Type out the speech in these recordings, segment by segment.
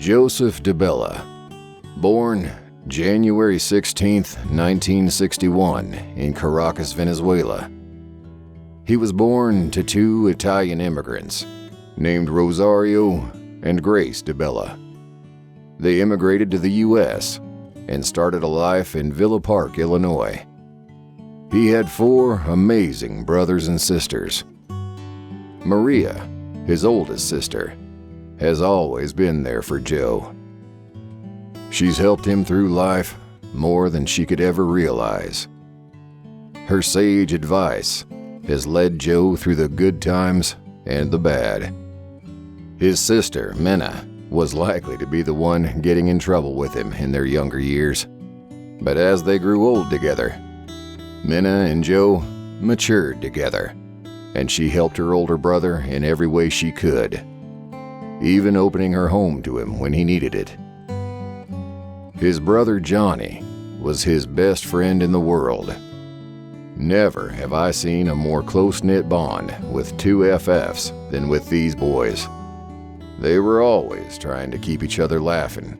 Joseph DeBella, born January 16, 1961, in Caracas, Venezuela. He was born to two Italian immigrants named Rosario and Grace DeBella. They immigrated to the U.S. and started a life in Villa Park, Illinois. He had four amazing brothers and sisters. Maria, his oldest sister, has always been there for Joe. She's helped him through life more than she could ever realize. Her sage advice has led Joe through the good times and the bad. His sister, Minna, was likely to be the one getting in trouble with him in their younger years. But as they grew old together, Minna and Joe matured together, and she helped her older brother in every way she could, even opening her home to him when he needed it. His brother Johnny was his best friend in the world. Never have I seen a more close-knit bond with two FFs than with these boys. They were always trying to keep each other laughing.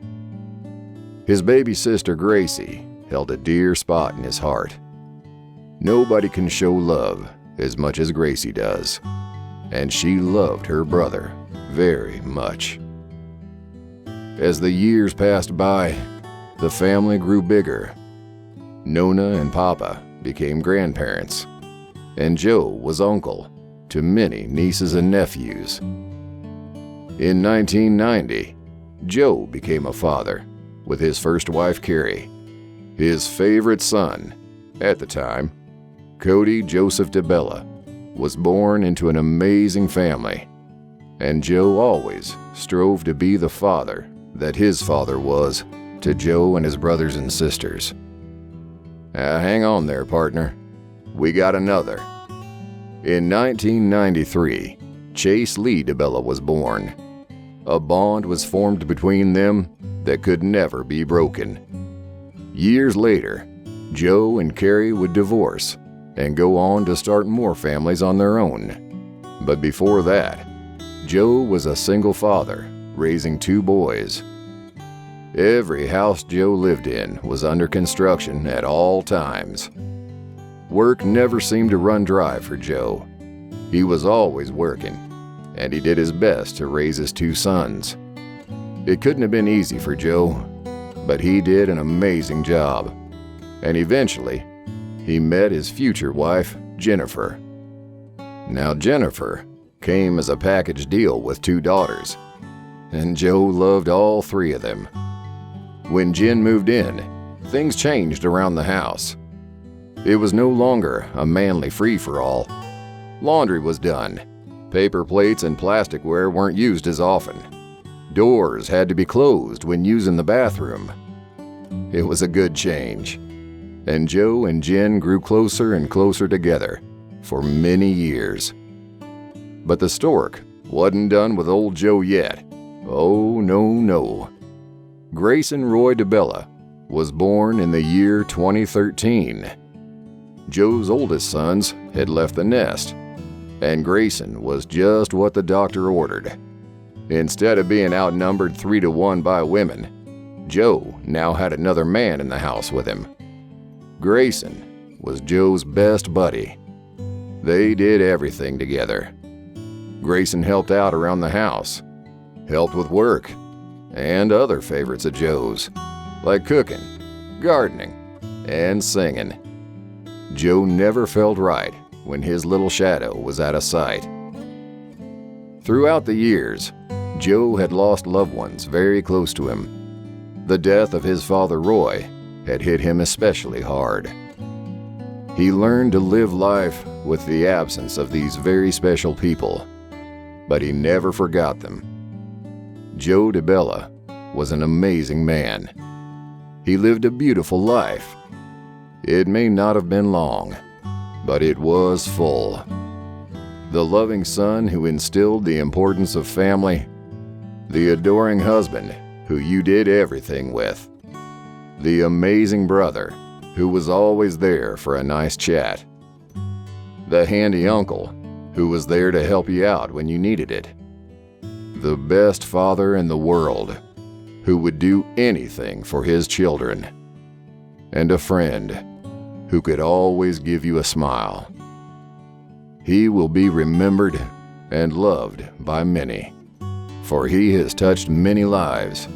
His baby sister Gracie held a dear spot in his heart. Nobody can show love as much as Gracie does, and she loved her brother very much. As the years passed by, the family grew bigger. Nona and Papa became grandparents, and Joe was uncle to many nieces and nephews. In 1990, Joe became a father with his first wife, Carrie. His favorite son, at the time, Cody Joseph DeBella, was born into an amazing family, and Joe always strove to be the father that his father was to Joe and his brothers and sisters. Hang on there, partner. We got another. In 1993, Chase Lee DeBella was born. A bond was formed between them that could never be broken. Years later, Joe and Carrie would divorce and go on to start more families on their own. But before that, Joe was a single father, raising two boys. Every house Joe lived in was under construction at all times. Work never seemed to run dry for Joe. He was always working, and he did his best to raise his two sons. It couldn't have been easy for Joe, but he did an amazing job. And eventually, he met his future wife, Jennifer. Now, Jennifer came as a package deal with two daughters, and Joe loved all three of them. When Jen moved in, things changed around the house. It was no longer a manly free-for-all. Laundry was done. Paper plates and plasticware weren't used as often. Doors had to be closed when using the bathroom. It was a good change, and Joe and Jen grew closer and closer together for many years. But the stork wasn't done with old Joe yet. Oh, no. Grayson Roy DeBella was born in the year 2013. Joe's oldest sons had left the nest, and Grayson was just what the doctor ordered. Instead of being outnumbered 3-1 by women, Joe now had another man in the house with him. Grayson was Joe's best buddy. They did everything together. Grayson helped out around the house, helped with work, and other favorites of Joe's, like cooking, gardening, and singing. Joe never felt right when his little shadow was out of sight. Throughout the years, Joe had lost loved ones very close to him. The death of his father, Roy, had hit him especially hard. He learned to live life with the absence of these very special people, but he never forgot them. Joe DeBella was an amazing man. He lived a beautiful life. It may not have been long, but it was full. The loving son who instilled the importance of family, the adoring husband who you did everything with, the amazing brother who was always there for a nice chat, the handy uncle who was there to help you out when you needed it, the best father in the world who would do anything for his children, and a friend who could always give you a smile. He will be remembered and loved by many, for he has touched many lives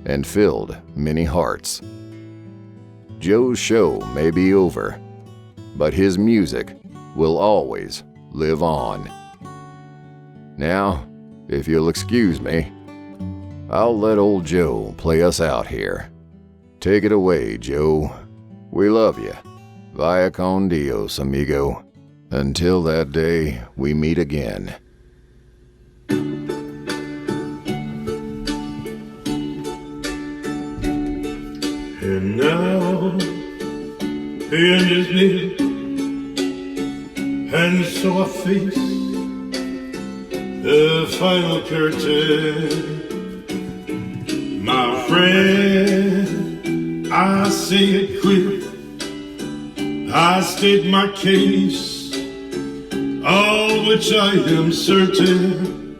and filled many hearts. Joe's show may be over, but his music will always live on. Now, if you'll excuse me, I'll let old Joe play us out here. Take it away, Joe. We love you. Vaya con Dios, amigo. Until that day we meet again. And now the end is near, and so I face the final curtain. My friend, I say it clear, I state my case, of which I am certain.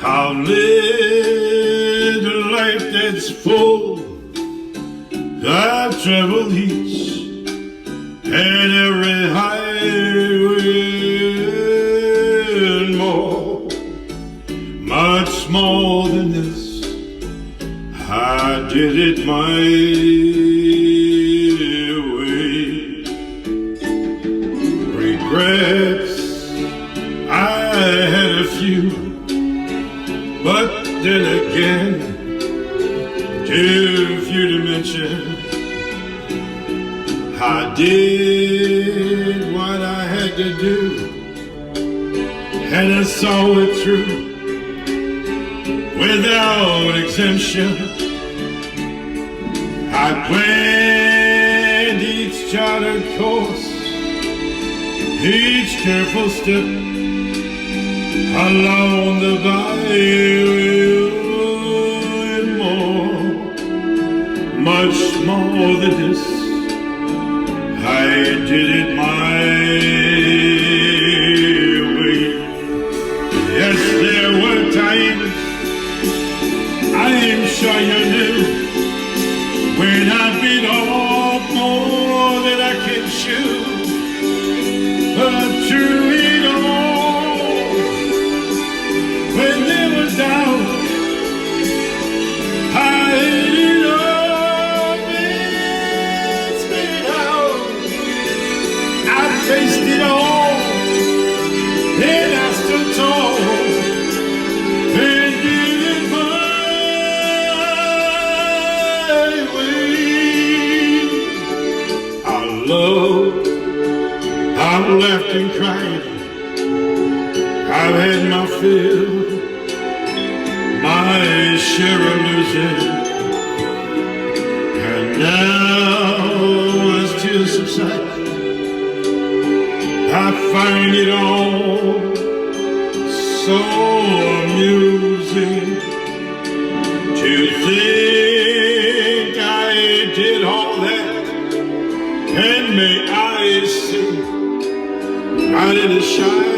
I've lived a life that's full. I've traveled each and every highway and more, much more than this. I did it my way. Regrets, I had a few, but then again, too few to mention. I did what I had to do, and I saw it through without exemption. I planned each charted course, each careful step along the byway, and more, much more than this. I did it my way. Yes, there were times, I am sure you knew, when I beat off more than I can chew. But through it all, when there was doubt, I ate it up and spit it out. I faced it all, and I stood tall, and did it my way. I loved, I've laughed and cried, I've had my fill, my share of losing, and now as tears subside, I find it all so amusing to think I did all that, and may I see right in the shine.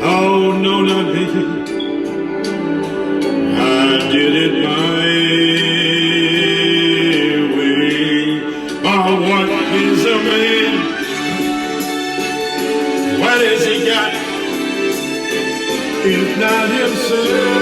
Oh no, not me. I did it my way. Oh, what is a man? What has he got? If not himself?